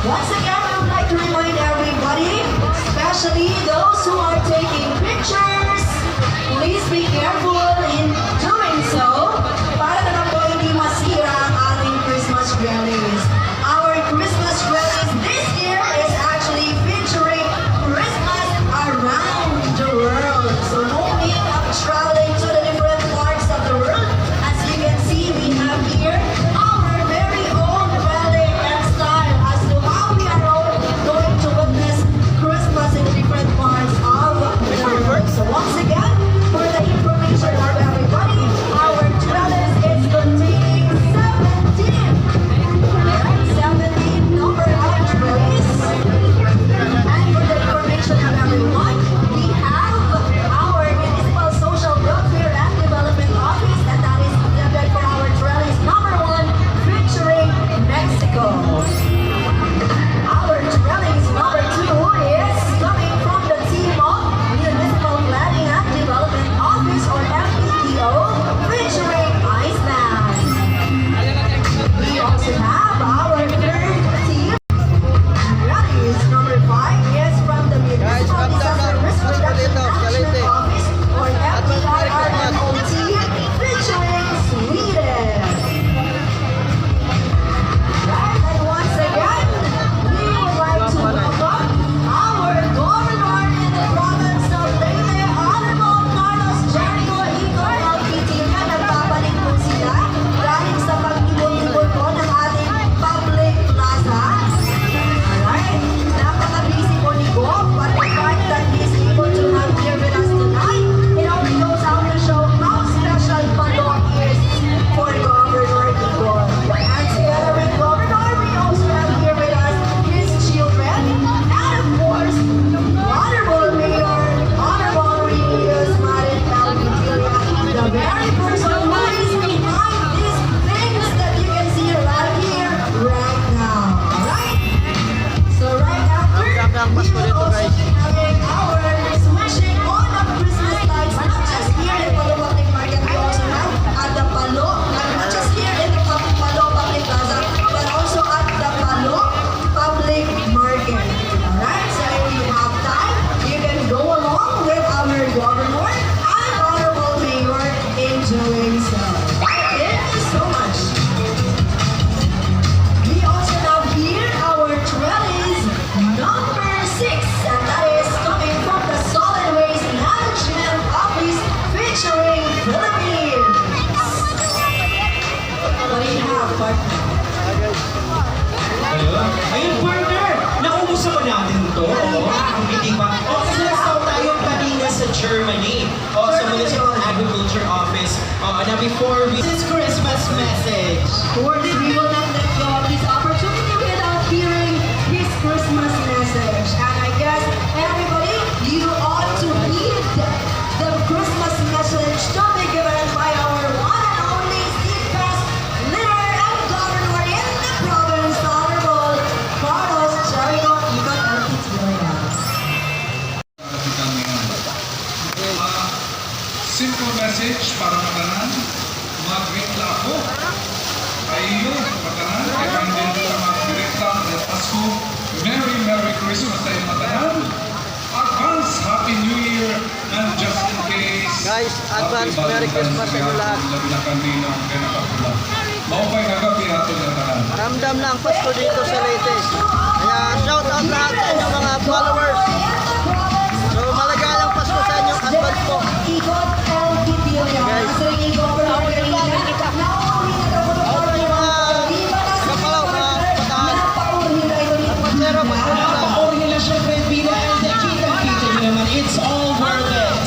Once again, I would like to remind everybody, especially those who are taking pictures, please be careful in doing so para naman po hindi masira ang ating Christmas rallies. Our Christmas rallies this year is actually featuring Christmas around the world. So no need of traveling to the different parts of the world. As you can see, we have here our very own rally and style as to how we are all going to witness Christmas in different parts of the world. So once again, for the information of everybody, our trellis is containing 17 number of trellis. And for the information of everyone, we have our Municipal Social Welfare and Development Office, and that is intended for our trellis number 1, featuring Mexico. Our trellis number 2 is coming from the team of Municipal Planning and Development Office, or MPDO, featuring Iceland. We also have our third team. Rallies number 5 is from the Municipal Disaster Risk Reduction Management Office, or MPRRMOT, featuring Sweden. Right, and once again, we would like to welcome our Governor in the province of Leyte, Honorable Carlos Jericho Hico LPT, na nagbabalik po sila galing sa pag-ibon-ibon po ng ating public plaza. Alright, napaka-busy po ni Gov, but the fact that he's able to have here with us tonight, it only goes out to show how special Palok is for Governor Hico. And together with Governor, we also have here with us his children, and of course, Honorable Mayor, Honorable Remedios Marin Calvitilla, the very person who is behind these things that you can see right here, right now. Alright? So right after, we will also be having our switching on of Christmas lights, not just here in Palo Public Market, we also have at the Palo, not just here in the Palo Public Plaza, but also at the Palo Public Market. Alright, so if you have time, you can go along with our Governor and Honorable Mayor in doing so. Thank you so much. We also have here our trellis number 6, and that is coming from the Solid Waste Management Office, featuring Philippines. What do you have, partner? Ayun, partner! Naubos naman natin ito. Hindi ba? Kasi nasa tayo kanina sa Germany. So Municipal Agriculture Office. Na before we... This Christmas message. Of course, we will not let go of this opportunity without hearing his Christmas message. And I guess, everybody, you ought to heed the Christmas message to be given by our one and only steadfast leader and governor in the province, Honorable Carlos Jericho Hico Alpitilla. Simple message para matanan, mag-greetla ako. Ayo, matanan, kaya hindi nila mag-greetla at Pasko. Merry Christmas tayo matanan. Advance Happy New Year, and just in case, Guys, advance Merry Christmas sa inyo lahat. Labi na kanina, kaya nakapula. Maupay kagabi ato na tanan. Ramdam na ang Pasko dito sa Leyte. Kaya shout out lahat sa inyong mga followers. So malagayang Pasko sa inyong advance po. Ikot Alpitilla. Guys. Sa ringin ko, pero ako yung mga Kapalaw, mga patahan. Pansero, Napaka-ori nila syempre, Pina, and kita-kita nyo naman. It's all worth it.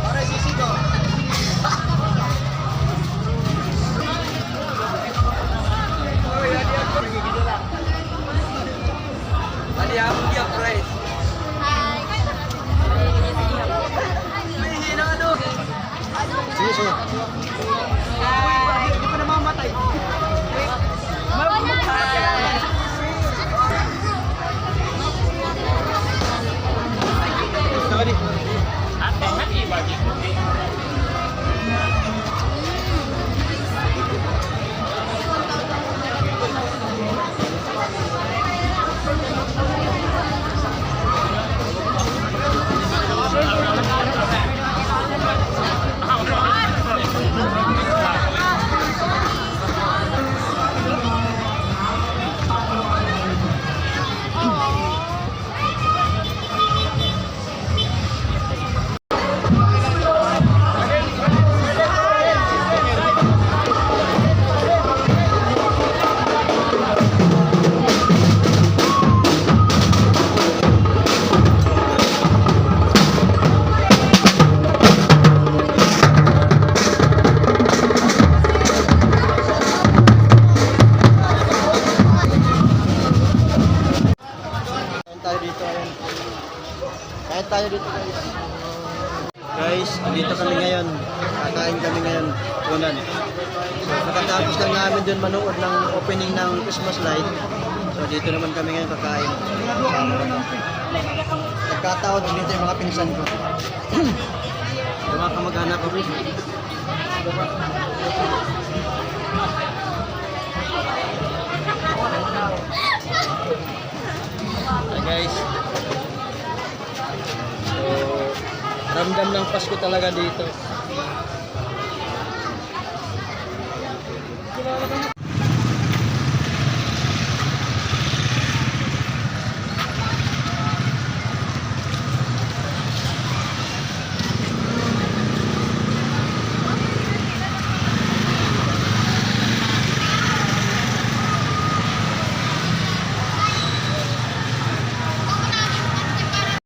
para sisigo. Adi ako dia price. Sige, sige. Hindi pa namamatay. tayo dito guys. Guys, dito kami ngayon. Kakain kami ngayon. Unan. So, pagkatapos lang namin dun manood ng opening ng Christmas light. So, dito naman kami ngayon kakain. Nagkataon, dito yung mga pinsan ko. Yung mga kamag-anak ko. Hi guys. So, ramdam ng Pasko talaga dito.